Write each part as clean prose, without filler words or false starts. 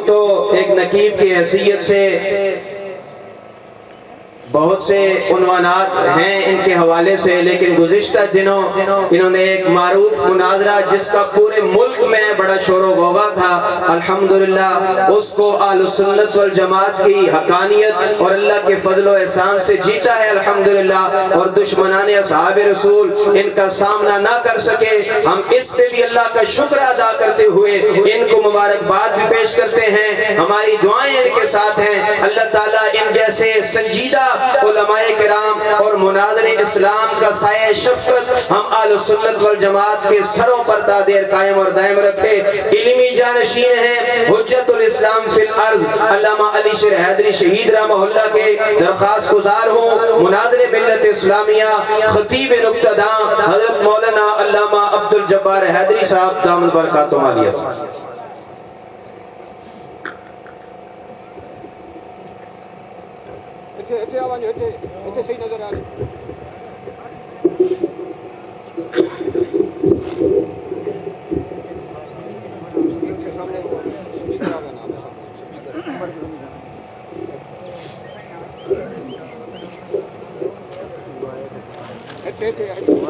تو ایک نقیب کی حیثیت سے بہت سے عنوانات ہیں ان کے حوالے سے، لیکن گزشتہ دنوں انہوں نے ایک معروف مناظرہ جس کا پورے ملک میں بڑا شور و غوغا تھا، الحمدللہ اس کو اہل سنت والجماعت کی حقانیت اور اللہ کے فضل و احسان سے جیتا ہے الحمدللہ، اور دشمنان اصحاب رسول ان کا سامنا نہ کر سکے۔ ہم اس پہ بھی اللہ کا شکر ادا کرتے ہوئے ان کو مبارکباد بھی پیش کرتے ہیں، ہماری دعائیں ان کے ساتھ ہیں۔ اللہ تعالیٰ ان جیسے سنجیدہ علماء کرام اور مناظر اسلام کا سایہ شفقت ہم اہل سنت والجماعت کے سروں پر تا دیر قائم اور دائم رکھے۔ علمی جانشین ہیں حجت الاسلام فی الارض علامہ علی شیر حیدری شہید رحمہ اللہ کے درخواست گزار ہوں، مناظر ملت اسلامیہ خطیب نقطہ داں حضرت مولانا علامہ عبدالجبار حیدری صاحب دامن برکاتہم عالیہ۔ ایتھے صحیح نظر آ رہی سامنے سپیکر آ گیا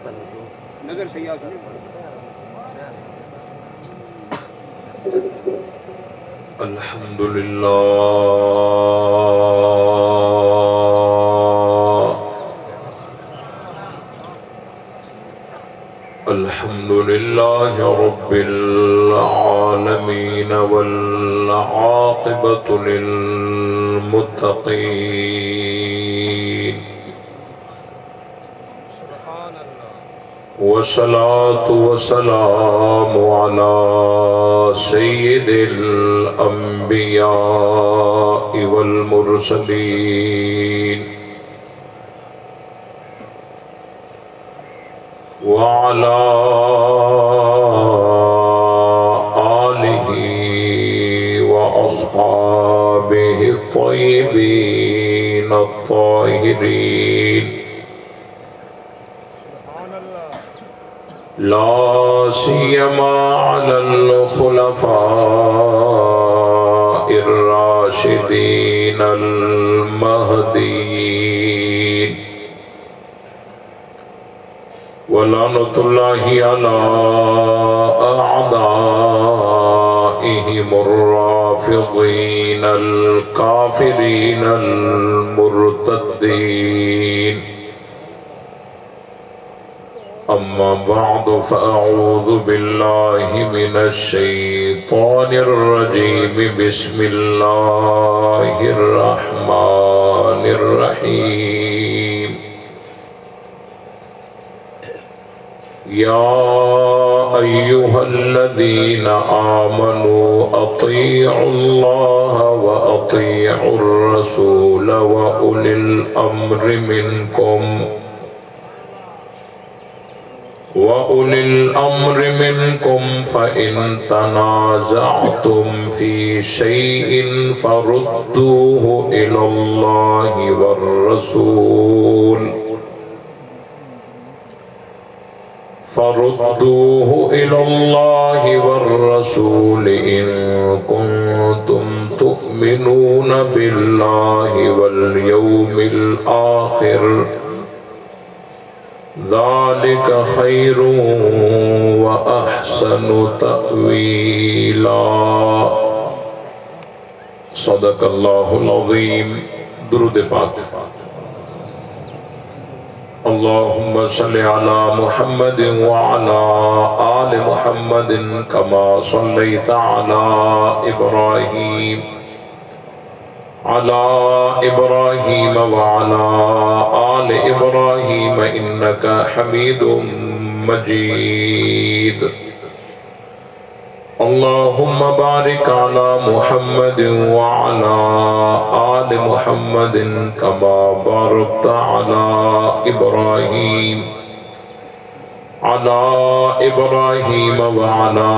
نا نظر صحیح آ رہی الحمدللہ الحمدللہ رب العالمین والعاقبۃ للمتقین والصلاة والسلام على سید الانبیاء والمرسلین وعلى آلہ وأصحابہ الطیبین الطاہرین لا سیما علی الخلفاء الراشدین المہدیین ولعنۃ اللہ علی اعدائہم الرافضین الکافرین المرتدین۔ اما بعد فاعوذ باللہ من الشیطان الرجیم بسم اللہ الرحمن الرحیم۔ یا ایہا الذین آمنوا اطیعوا اللہ واطیعوا الرسول واولی الامر منکم فإن تنازعتم في شيء فردوه إلى الله والرسول إن كنتم تؤمنون بالله واليوم الآخر ذلك خير وأحسن تأويلا۔ صدق اللہ العظیم۔ درود پاک۔ اللهم صل على محمد وعلى آل محمد كما صليت على إبراهيم وعلى آل إبراهيم إنك حميد مجيد۔ اللهم بارك على محمد وعلى آل محمد كما باركت على إبراهيم وعلى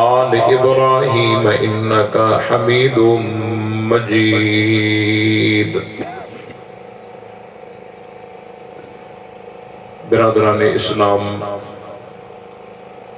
آل إبراهيم إنك حميد مجید۔ برادران اسلام،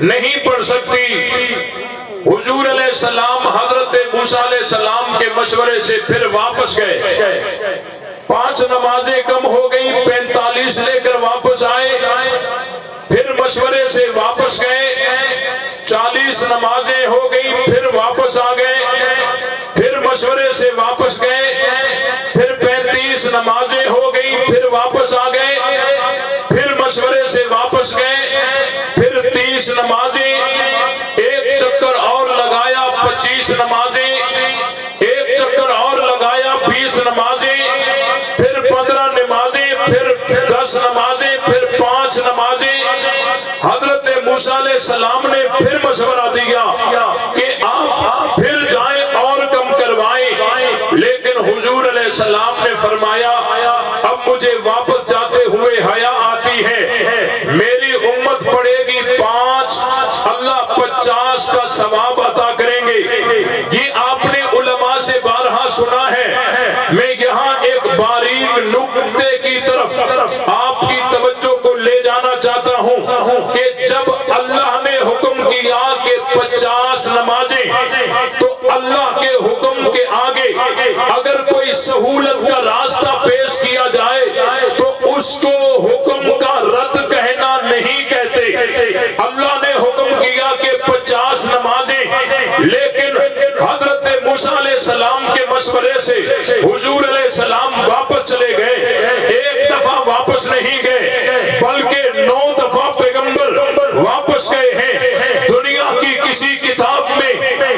نہیں پڑھ سکتی۔ حضور علیہ السلام حضرت موسیٰ علیہ السلام کے مشورے سے پھر واپس گئے، 5 نمازیں کم ہو گئی، 45 لے کر واپس آئے، پھر مشورے سے واپس گئے، 40 نمازیں ہو گئی، پھر واپس آ گئے، پھر مشورے سے واپس گئے، پھر 35 نمازیں ہو گئی، پھر واپس آ گئے، پھر مشورے سے واپس گئے، پھر 30 نمازیں، ایک چکر اور لگایا 25 نمازیں، ایک چکر اور لگایا 20 نمازیں، پھر 15 نمازیں، پھر 10 نمازیں، پھر 5 نمازیں۔ حضرت موسیٰ علیہ السلام نے پھر مشورہ دیا کہ آپ پھر جائیں اور کم کروائیں، لیکن حضور علیہ السلام نے فرمایا اب مجھے واپس جاتے ہوئے حیا آتی ہے، میری امت پڑھے گی 5، اللہ 50 کا ثواب عطا کریں گے۔ یہ آپ نے علماء سے بارہا سنا ہے، میں یہاں ایک باریک نکتے کی طرف آپ کی توجہ کو لے جانا چاہتا ہوں کہ جب اللہ نے حکم کیا کہ 50 نمازیں، تو اللہ کے حکم کے آگے اگر کوئی سہولت کا راستہ پیش کیا جائے تو اس کو حکم کا رد کہنا نہیں کہتے۔ اللہ نے حکم کیا کہ 50 نمازیں، لیکن حضرت موسیٰ علیہ السلام کے مشورے سے حضور علیہ السلام واپس چلے گئے، ایک دفعہ واپس نہیں گئے بلکہ 9 دفعہ پیغمبر واپس گئے ہیں۔ دنیا کی کسی کتاب میں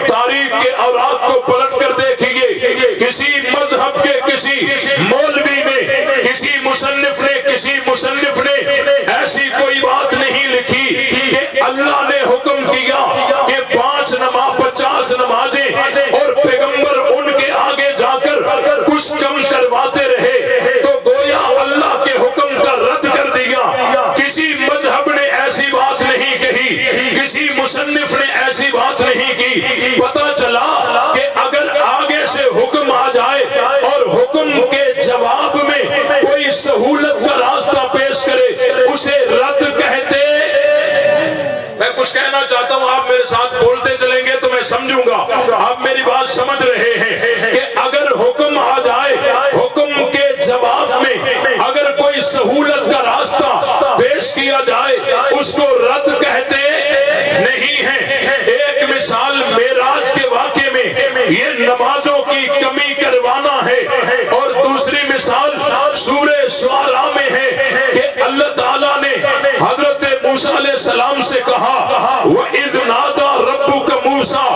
تاریخ کے اوراق کو پلٹ کر دیکھیے، کسی مذہب کے کسی مولوی نے، کسی مصنف نے ایسی کوئی بات نہیں لکھی کہ اللہ نے حکم کیا کہ 50 نمازیں اور پیغمبر ان کے آگے جا کر کچھ کم کرواتے رہے، تو گویا اللہ کے حکم کا رد کر دیا۔ کسی مذہب نے ایسی بات نہیں کہی، کسی مصنف نے ایسی بات نہیں کی۔ پتہ چلا کہ اگر آگے سے حکم آ جائے اور حکم کے جواب میں کوئی سہولت کا راستہ پیش کرے اسے رد کہتے۔ میں کچھ کہنا چاہتا ہوں، آپ میرے ساتھ بولتے چلیں گے تو میں سمجھوں گا آپ میری بات سمجھ رہے ہیں کہ اگر حکم آ جائے، حکم کے جواب میں اگر کوئی سہولت کا راستہ پیش کیا جائے اس کو رد کہتے نہیں ہیں۔ ایک مثال معراج کے واقعے میں یہ نمازوں کی کمی کروانا ہے، اور دوسری مثال سورہ شعراء میں ہے کہ اللہ تعالیٰ نے حضرت موسیٰ علیہ السلام سے کہا وَإِذْ نَادَى رَبُّكَ مُوسَىٰ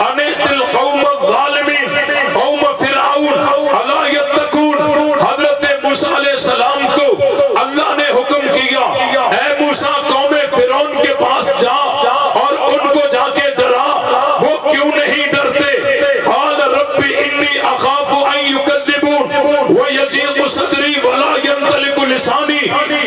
أَنِ ائْتِ الْقَوْمَ الظَّالِمِينَ قوم فرعون أَلَا يَتَّقُونَ۔ حضرت موسیٰ علیہ السلام کو اللہ نے حکم کیا اے موسیٰ قوم فرعون کے پاس جا اور ان کو جا کے ڈرا، وہ کیوں نہیں ڈرتے؟ قال رب انی اخاف ان یکذبون ویضیق صدری ولا ینطلق لسانی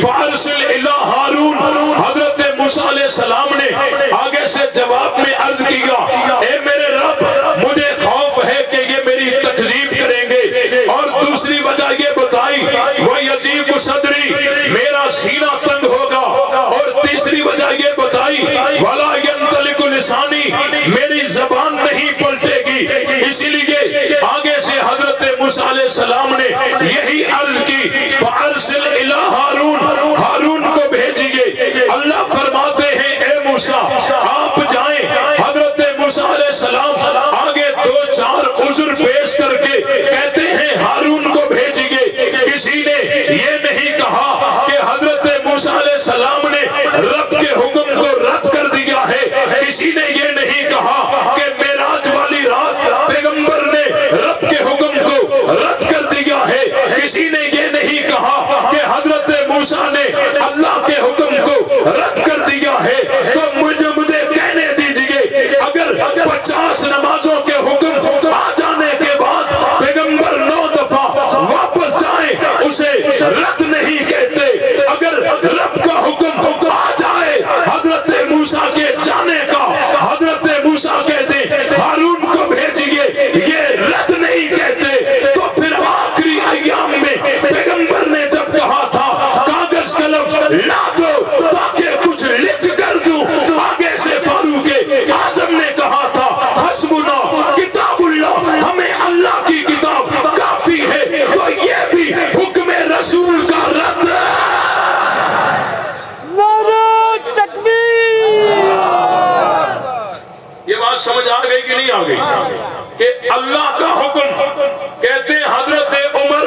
فارسل الی ہارون۔ حضرت موسیٰ علیہ السلام نے آگے سے جواب میں عرض کیا اے میرے رب مجھے خوف ہے کہ یہ میری تکذیب کریں گے، اور دوسری وجہ یہ بتائی وَيَضِيقُ صَدْرِي میرا سینہ تنگ ہوگا، اور تیسری وجہ یہ بتائی وَلَا يَنطَلِقُ لِسَانِي میری زبان نہیں پلٹے گی۔ اسی لیے آگے سے حضرت موسیٰ علیہ السلام نے یہی عرض کی فَأَرْسِلْ إِلَىٰ ہارون، ہارون کو بھیجیے۔ اللہ فرماتے ہیں اے موسیٰ بات سمجھ آ گئی کہ نہیں آ گئی؟ کہ اللہ کا حکم، کہتے ہیں حضرت عمر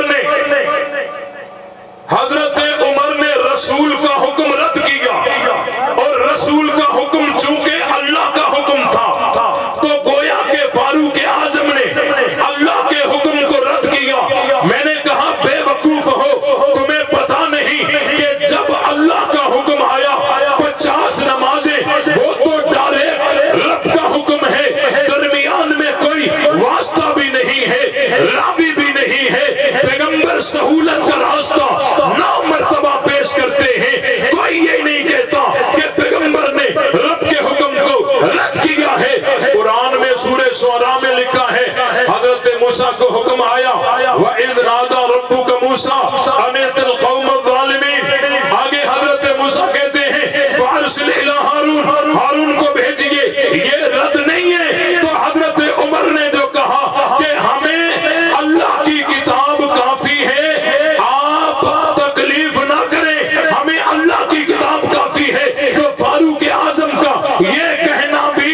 نے رسول کا حکم رد کیا، اور رسول کا حکم چونکہ اللہ کا حکم تھا تو گویا کہ فاروق اعظم نے اللہ کے حکم کو رد کیا۔ میں نے کہا بے وقوف ہو، تمہیں پتا نہیں کہ جب اللہ کا حکم آیا 50 نمازیں، وہ تو ڈائریکٹ رب کا حکم ہے، درمیان میں کوئی واسطہ بھی نہیں ہے، راوی بھی نہیں ہے، پیغمبر سہولت کا راستہ 9 مرتبہ پیش کرتے ہیں، کوئی یہ نہیں کہتا کہ پیغمبر نے رب کے حکم کو رد کیا ہے۔ قرآن میں سورہ شعراء میں لکھا ہے حضرت موسیٰ کو حکم آیا وَإِذْ نَادَى رَبُّكَ مُوسَىٰ أَنِ ائْتِ الْقَوْمَ الظَّالِمِينَ، آگے حضرت موسیٰ کہتے ہیں فَأَرْسِلْ إِلَىٰ ہارون، ہارون کو بھیجئے، یہ رد نہیں ہے۔ تو حضرت عمر نے جو کہا کہ ہمیں اللہ کی کتاب کافی ہے، آپ تکلیف نہ کریں، ہمیں اللہ کی کتاب کافی ہے، تو فاروق اعظم کا یہ کہنا بھی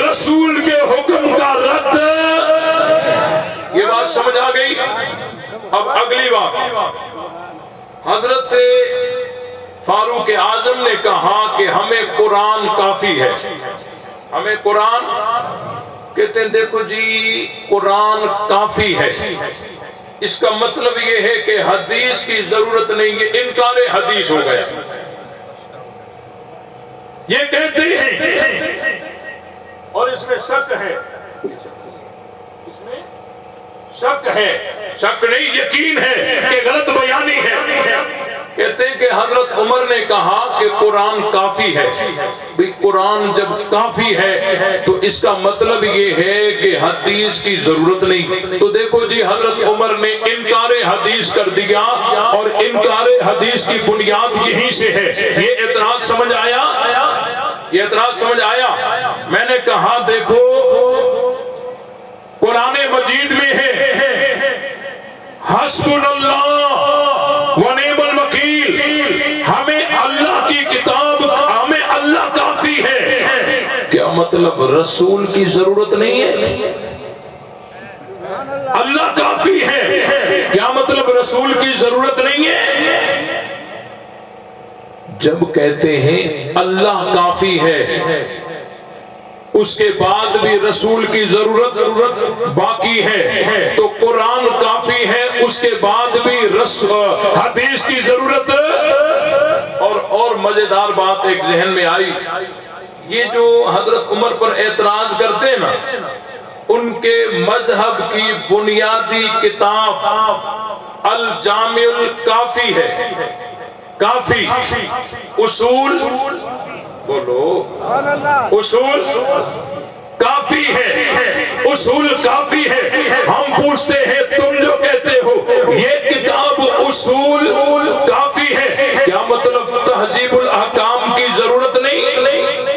رسول کے حکم کا رد۔ یہ بات سمجھ آ گئی؟ اب اگلی بات، حضرت فاروق اعظم نے کہا کہ ہمیں قرآن کافی ہے، ہمیں قرآن، کہتے ہیں دیکھو جی قرآن کافی ہے، اس کا مطلب یہ ہے کہ حدیث کی ضرورت نہیں، یہ انکار حدیث ہو گیا۔ یہ کہتے ہیں اور اس میں شک ہے، اس میں شک ہے، شک نہیں یقین ہے کہ غلط بیانی ہے۔ کہتے ہیں کہ حضرت عمر نے کہا کہ قرآن کافی ہے، بھی قرآن جب کافی ہے تو اس کا مطلب یہ ہے کہ حدیث کی ضرورت نہیں۔ تو دیکھو جی حضرت عمر نے انکار حدیث کر دیا، اور انکار حدیث کی بنیاد یہیں سے ہے۔ یہ اعتراض سمجھ آیا؟ یہ اعتراض سمجھ آیا؟ میں نے کہا دیکھو قرآن مجید میں ہے حسبنا اللہ ونعم الوکیل، ہمیں اللہ کی کتاب، ہمیں اللہ کافی ہے۔ کیا مطلب رسول کی ضرورت نہیں ہے؟ اللہ کافی ہے، کیا مطلب رسول کی ضرورت نہیں ہے؟ جب کہتے ہیں اللہ کافی ہے، اس کے بعد بھی رسول کی ضرورت باقی ہے، تو قرآن کافی ہے، اس کے بعد بھی حدیث کی ضرورت۔ اور مزیدار بات ایک ذہن میں آئی، یہ جو حضرت عمر پر اعتراض کرتے ہیں نا، ان کے مذہب کی بنیادی کتاب الجامع الکافی ہے، کافی اصول، بولو اصول کافی ہے، اصول کافی ہے۔ ہم پوچھتے ہیں تم جو کہتے ہو یہ کتاب اصول کافی ہے، کیا مطلب تہذیب الاحکام کی ضرورت نہیں؟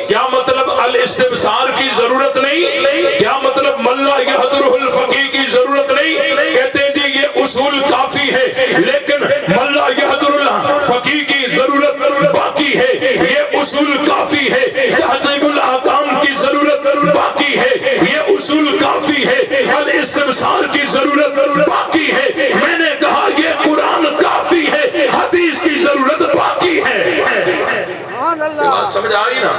کیا مطلب الاستبصار کی ضرورت نہیں؟ کیا مطلب من لا یحضرہ الفقیہ کی ضرورت نہیں؟ کہتے ہیں جی یہ اصول کافی ہے، لیکن من لا یحضر الفقیہ کی ضرورت باقی ہے۔ یہ اصول کافی ہے، تہذیب الاحکام کی ضرورت باقی ہے، یہ اصول کافی ہے، الاستبصار کی ضرورت باقی ہے۔ میں نے کہا یہ قرآن کافی ہے، حدیث کی ضرورت باقی ہے۔ یہ بات سمجھ آئی نا؟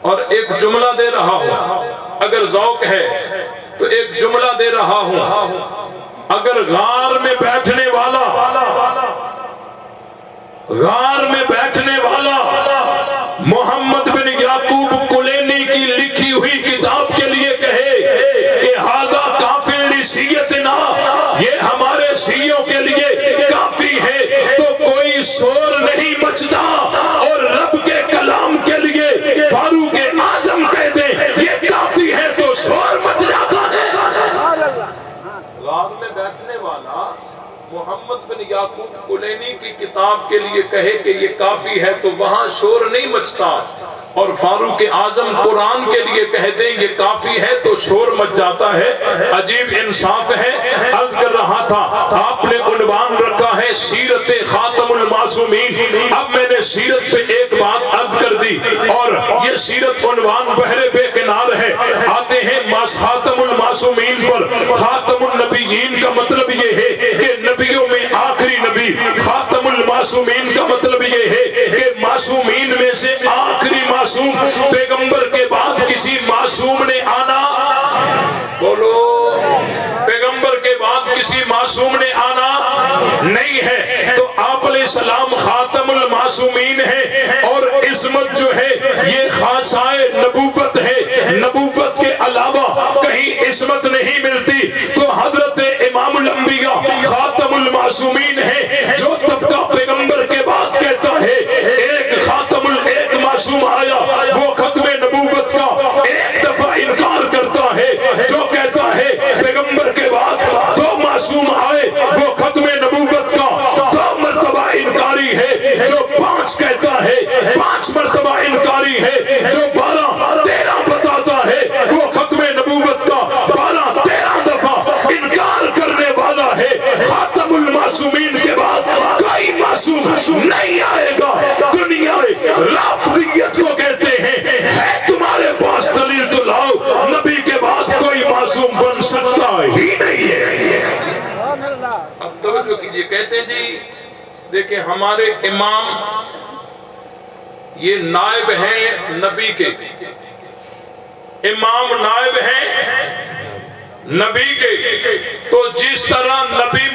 اور ایک جملہ دے رہا ہوں، اگر ذوق ہے تو ایک جملہ دے رہا ہوں، اگر غار میں بیٹھنے والا محمد بن یعقوب کلینی کی لکھی ہوئی کتاب کے لیے کہے کہ ھذا کافی لشیعتنا، یہ ہمارے شیعوں کے لیے کافی ہے، تو کوئی شور نہیں مچتا، اور رب کے کلام کے لیے فاروق اعظم کہہ دیں یہ کافی ہے تو شور مچ جاتا ہے۔ غار میں بیٹھنے والا محمد بن یعقوب کلینی کی کتاب کے لیے کہے کہ یہ کافی ہے تو وہاں شور نہیں مچتا، اور فاروق اعظم قرآن کے لیے کہہ دیں یہ کافی ہے تو شور مچ جاتا ہے۔ عجیب انصاف ہے۔ عرض کر رہا تھا آپ نے عنوان رکھا ہے سیرت خاتم المعصومین، اب میں نے سیرت سے ایک بات عرض کر دی، اور یہ سیرت عنوان بہرے بے کنار ہے۔ ہیں خاتم المعصومین پر۔ خاتم النبیین کا مطلب یہ ہے کہ نبیوں میں آخری نبی، خاتم المعصومین کا مطلب یہ ہے کہ معصومین میں سے آخری معصوم، پیغمبر کے بعد کسی معصوم نے آنا، بولو پیغمبر کے بعد کسی معصوم نے آنا نہیں ہے، تو آپ علیہ السلام خاتم المعصومین ہے، اور عصمت جو ہے یہ خاصائے نبوت ہے، نبوت کے علاوہ کہیں عصمت نہیں ملتی، تو حضرت امام الانبیاء خاتم المعصومین ہے، جو طبقہ پیغمبر کے بعد کہتا ہے ایک معصوم آیا وہ ختم نبوت کا ایک دفعہ انکار کرتا ہے، جو کہتا ہے پیغمبر کے بعد دو معصوم آئے وہ ختم نبوت کا 2 مرتبہ انکاری ہے، جو 5 کہتا ہے 5 مرتبہ انکاری ہے، جو 12-13 بتاتا ہے وہ ختم نبوت کا 12-13 دفعہ انکار کرنے والا ہے۔ خاتم المعصومین کے بعد کوئی معصوم نہیں آئے گا۔ دنیا رافضیت کو کہتے ہیں ہے تمہارے پاس دلیل تو لاؤ، نبی کے بعد کوئی معصوم بن سکتا ہی نہیں ہے۔ اب توجہ کیجئے، کہتے ہیں جی دیکھیں ہمارے امام یہ نائب ہیں نبی کے، امام نائب ہیں نبی کے، تو جس طرح نبی